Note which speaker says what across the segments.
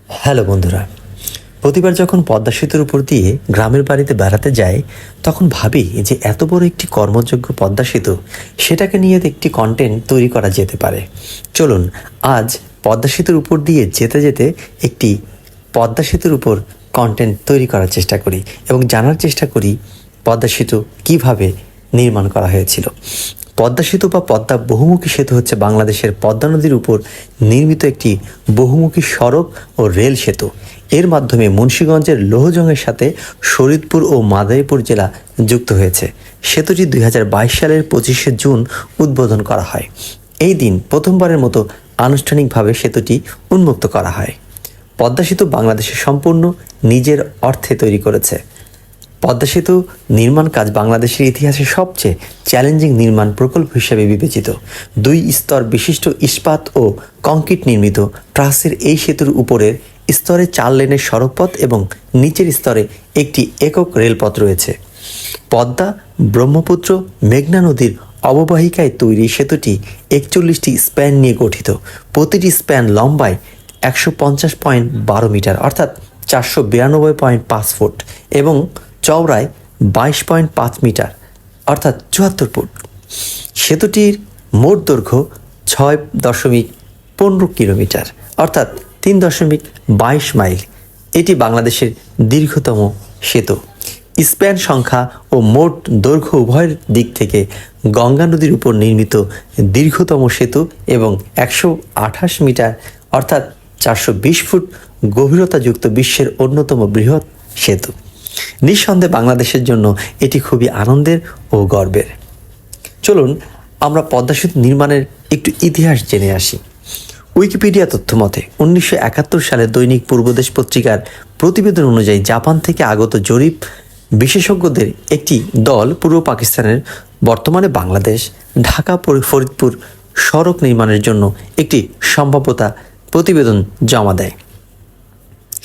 Speaker 1: Hello বন্ধুরা, প্রতিবার যখন পদ্মা সেতুর উপর দিয়ে গ্রামের বাড়িতে বেড়াতে যাই তখন ভাবি যে এত বড় একটি কর্মযোগ্য পদ্মা সেতু, সেটাকে নিয়ে একটি কন্টেন্ট তৈরি করা যেতে পারে। চলুন আজ পদ্মা সেতুর উপর দিয়ে যেতে যেতে একটি পদ্মা সেতুর উপর কন্টেন্ট তৈরি করার চেষ্টা করি এবং জানার চেষ্টা করি পদ্মা সেতু কীভাবে নির্মাণ করা হয়েছিল। পদ্মা সেতু বা পদ্মা বহুমুখী সেতু হচ্ছে বাংলাদেশের পদ্মা নদীর উপর নির্মিত একটি বহুমুখী সড়ক ও রেল সেতু। এর মাধ্যমে মুন্সিগঞ্জের লোহজংয়ের সাথে শরীয়তপুর ও মাদারীপুর জেলা যুক্ত হয়েছে। সেতুটি 2022 সালের 25শে জুন উদ্বোধন করা হয়। এই দিন প্রথমবারের মতো আনুষ্ঠানিকভাবে সেতুটি উন্মুক্ত করা হয়। পদ্মা সেতু বাংলাদেশের সম্পূর্ণ নিজের অর্থে তৈরি করেছে। পদ্মা সেতু নির্মাণ কাজ বাংলাদেশের ইতিহাসে সবচেয়ে চ্যালেঞ্জিং নির্মাণ প্রকল্প হিসেবে বিবেচিত। 2 স্তর বিশিষ্ট ইস্পাত ও কংক্রিট নির্মিত ট্রাসের এই সেতুর উপরের স্তরে 4 লেনের সড়কপথ এবং নিচের স্তরে একটি একক রেলপথ রয়েছে। পদ্মা, ব্রহ্মপুত্র, মেঘনা নদীর অববাহিকায় তৈরি সেতুটি 41টি স্প্যান নিয়ে গঠিত। প্রতিটি স্প্যান লম্বায় 150.12 মিটার অর্থাৎ 492.5 ফুট এবং চওড়ায় 22.5 মিটার অর্থাৎ 74 ফুট। সেতুটির মোট দৈর্ঘ্য 6.15 কিলোমিটার অর্থাৎ 3.22 মাইল। এটি বাংলাদেশের দীর্ঘতম সেতু। স্প্যান সংখ্যা ও মোট দৈর্ঘ্য উভয়ের দিক থেকে গঙ্গা নদীর উপর নির্মিত দীর্ঘতম সেতু এবং 128 মিটার অর্থাৎ 420 ফুট গভীরতাযুক্ত বিশ্বের অন্যতম বৃহৎ সেতু। নিঃসন্দেহে বাংলাদেশের জন্য এটি খুবই আনন্দের ও গর্বের। চলুন আমরা পদ্মা সেতু নির্মাণের একটু ইতিহাস জেনে আসি। উইকিপিডিয়া তথ্য মতে 1971 সালে দৈনিক পূর্বদেশ পত্রিকার প্রতিবেদন অনুযায়ী জাপান থেকে আগত জরিপ বিশেষজ্ঞদের একটি দল পূর্ব পাকিস্তানের বর্তমানে বাংলাদেশ ঢাকা ফরিদপুর সড়ক নির্মাণের জন্য একটি সম্ভাব্যতা প্রতিবেদন জমা দেয়।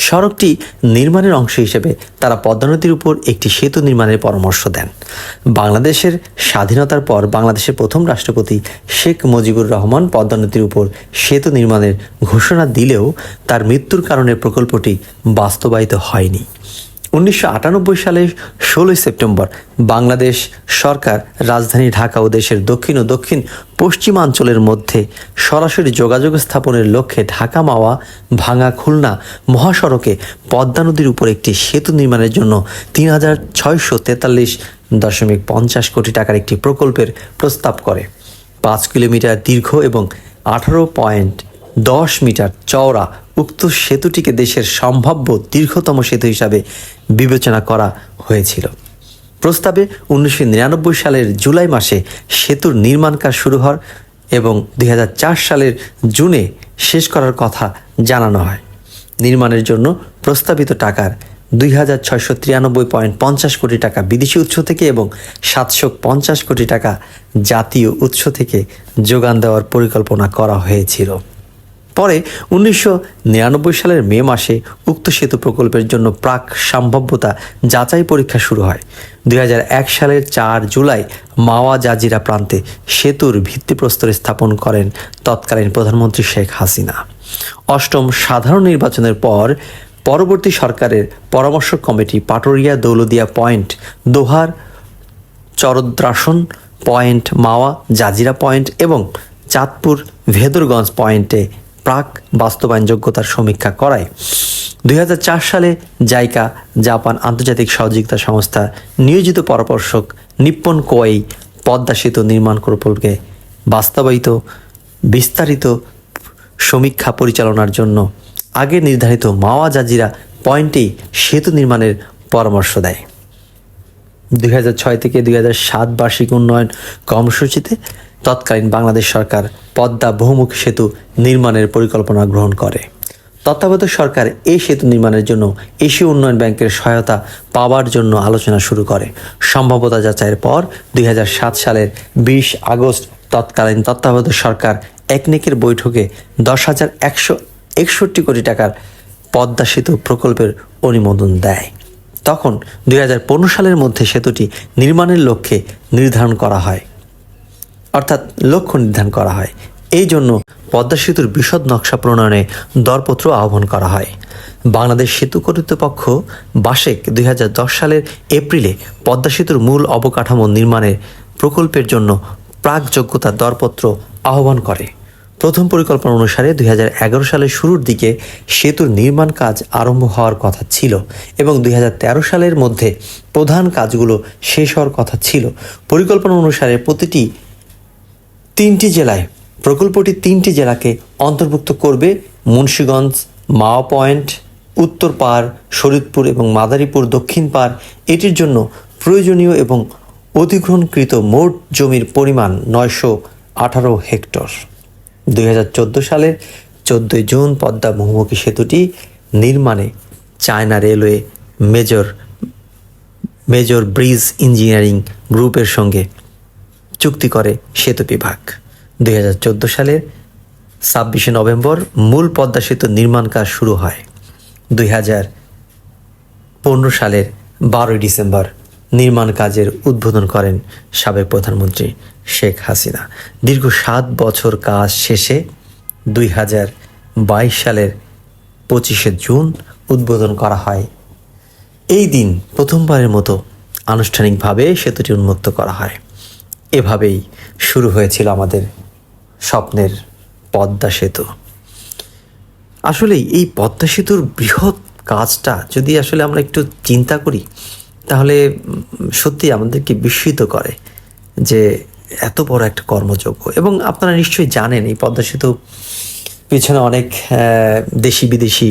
Speaker 1: সড়কটি নির্মাণের অংশ হিসেবে তারা পদ্মা নদীর উপর একটি সেতু নির্মাণের পরামর্শ দেন। বাংলাদেশের স্বাধীনতার পর বাংলাদেশের প্রথম রাষ্ট্রপতি শেখ মুজিবুর রহমান পদ্মা নদীর উপর সেতু নির্মাণের ঘোষণা দিলেও তার মৃত্যুর কারণে প্রকল্পটি বাস্তবায়িত হয়নি। 1998 সালের 16 সেপ্টেম্বর বাংলাদেশ সরকার রাজধানী ঢাকা ও দেশের দক্ষিণ ও দক্ষিণ পশ্চিমাঞ্চলের মধ্যে সরাসরি যোগাযোগ স্থাপনের লক্ষ্যে ঢাকা মাওয়া ভাঙা খুলনা মহাসড়কে পদ্মা নদীর উপর একটি সেতু নির্মাণের জন্য 3,643.50 কোটি টাকার একটি প্রকল্পের প্রস্তাব করে। 5 কিলোমিটার দীর্ঘ এবং 18.10 মিটার চওড়া উক্ত সেতুটিকে দেশের সম্ভাব্য দীর্ঘতম সেতু হিসাবে বিবেচনা করা হয়েছিল। প্রস্তাবে 1999 সালের জুলাই মাসে সেতুর নির্মাণ কাজ শুরু হয় এবং 2004 সালের জুনে শেষ করার কথা জানানো হয়। নির্মাণের জন্য প্রস্তাবিত টাকার 2,693.50 কোটি টাকা বিদেশি উৎস থেকে এবং 750 কোটি টাকা জাতীয় উৎস থেকে যোগান দেওয়ার পরিকল্পনা করা হয়েছিল। পরে 1999 সালের মে মাসে উক্ত সেতু প্রকল্পের জন্য প্রাক সম্ভাব্যতা যাচাই পরীক্ষা শুরু হয়। 2001 সালের 4 জুলাই মাওয়া জাজিরা প্রান্তে সেতুর ভিত্তিপ্রস্তর স্থাপন করেন তৎকালীন প্রধানমন্ত্রী শেখ হাসিনা। অষ্টম সাধারণ নির্বাচনের পর পরবর্তী সরকারের পরামর্শ কমিটি পাটুরিয়া দৌলদিয়া পয়েন্ট, দোহার চরদ্রাসন পয়েন্ট, মাওয়া জাজিরা পয়েন্ট এবং চাঁদপুর ভেদরগঞ্জ পয়েন্টে প্রাক বাস্তবায়ন যোগ্যতার সমীক্ষা করায়। 2004 সালে জাইকা জাপান আন্তর্জাতিক সহযোগিতা সংস্থা নিয়োজিত পরামর্শক নিপ্পন কোয়াই পদ্মা সেতু নির্মাণ প্রকল্পকে বাস্তবায়িত বিস্তারিত সমীক্ষা পরিচালনার জন্য আগে নির্ধারিত মাওয়া জাজিরা পয়েন্টেই সেতু নির্মাণের পরামর্শ দেয়। 2006 থেকে 2007 বার্ষিক উন্নয়ন কর্মসূচিতে তৎকালীন বাংলাদেশ সরকার পদ্মা বহুমুখী সেতু নির্মাণের পরিকল্পনা গ্রহণ করে। তত্ত্বাবধায়ক সরকার এই সেতু নির্মাণের জন্য এশীয় উন্নয়ন ব্যাংকের সহায়তা পাওয়ার জন্য আলোচনা শুরু করে। সম্ভাব্যতা যাচাইয়ের পর 2007 সালের 20 আগস্ট তৎকালীন তত্ত্বাবধায়ক সরকার একনেকের বৈঠকে 10,161 কোটি টাকার পদ্মা সেতু প্রকল্পের অনুমোদন দেয়। তখন 2015 সালের মধ্যে সেতুটি নির্মাণের লক্ষ্য নির্ধারণ করা হয়। এই জন্য পদ্মা সেতুর বিশদ নকশা প্রণয়নে দরপত্র আহ্বান করা হয়। বাংলাদেশ সেতু কর্তৃপক্ষ বাসেক 2010 সালের এপ্রিলে পদ্মা সেতুর মূল অবকাঠামো নির্মাণের প্রকল্পের জন্য প্রাক যোগ্যতার দরপত্র আহ্বান করে। প্রথম পরিকল্পনা অনুসারে 2011 সালের শুরুর দিকে সেতুর নির্মাণ কাজ আরম্ভ হওয়ার কথা ছিল এবং 2013 সালের মধ্যে প্রধান কাজগুলো শেষ হওয়ার কথা ছিল। পরিকল্পনা অনুসারে প্রকল্পটি তিনটি জেলাকে অন্তর্ভুক্ত করবে: মুন্সিগঞ্জ, মাওয়া পয়েন্ট উত্তর পাড়, শরীয়তপুর এবং মাদারীপুর দক্ষিণ পাড়। এটির জন্য প্রয়োজনীয় এবং অধিগ্রহণকৃত মোট জমির পরিমাণ 918 হেক্টর। 2014 সালের 14 জুন পদ্মা বহুমুখী সেতুটি নির্মাণে China railway major bridge engineering গ্রুপের সঙ্গে চুক্তি করে সেতু বিভাগ। 2014 সালের 26 নভেম্বর মূল পদ্মা সেতুর নির্মাণ কাজ শুরু হয়। 2015 সালের 12 ডিসেম্বর নির্মাণ কাজের উদ্বোধন করেন সাবেক প্রধানমন্ত্রী শেখ হাসিনা। দীর্ঘ 7 বছর কাজ শেষে 2022 সালের 25 জুন উদ্বোধন করা হয়। এই দিন প্রথমবারের মতো আনুষ্ঠানিকভাবে সেতুটি উন্মুক্ত করা হয়। এভাবেই শুরু হয়েছিল আমাদের স্বপ্নের পদ্মা সেতু। আসলে এই পদ্মা সেতুর বৃহৎ কাজটা যদি আসলে আমরা একটু চিন্তা করি তাহলে সত্যি আমাদেরকে বিস্মিত করে যে এত বড় একটা কর্মযজ্ঞ। এবং আপনারা নিশ্চয়ই জানেন এই পদ্মা সেতু পিছনে অনেক দেশি বিদেশি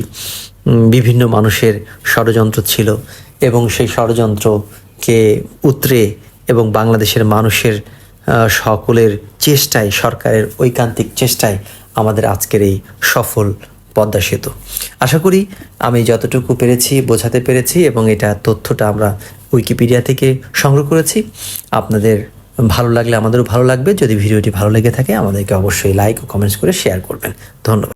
Speaker 1: বিভিন্ন মানুষের ষড়যন্ত্র ছিল এবং সেই ষড়যন্ত্রকে উতরে এবং বাংলাদেশের মানুষের সকলের চেষ্টায়, সরকারের ঐকান্তিক চেষ্টায় আমাদের আজকের এই সফল পদ্মা সেতু। আশা করি আমি যতটুকু পেরেছি বোঝাতে পেরেছি এবং এটা তথ্যটা আমরা উইকিপিডিয়া থেকে সংগ্রহ করেছি। আপনাদের ভালো লাগলে আমাদেরও ভালো লাগবে। যদি ভিডিওটি ভালো লেগে থাকে আমাদেরকে অবশ্যই লাইক ও কমেন্টস করে শেয়ার করবেন। ধন্যবাদ।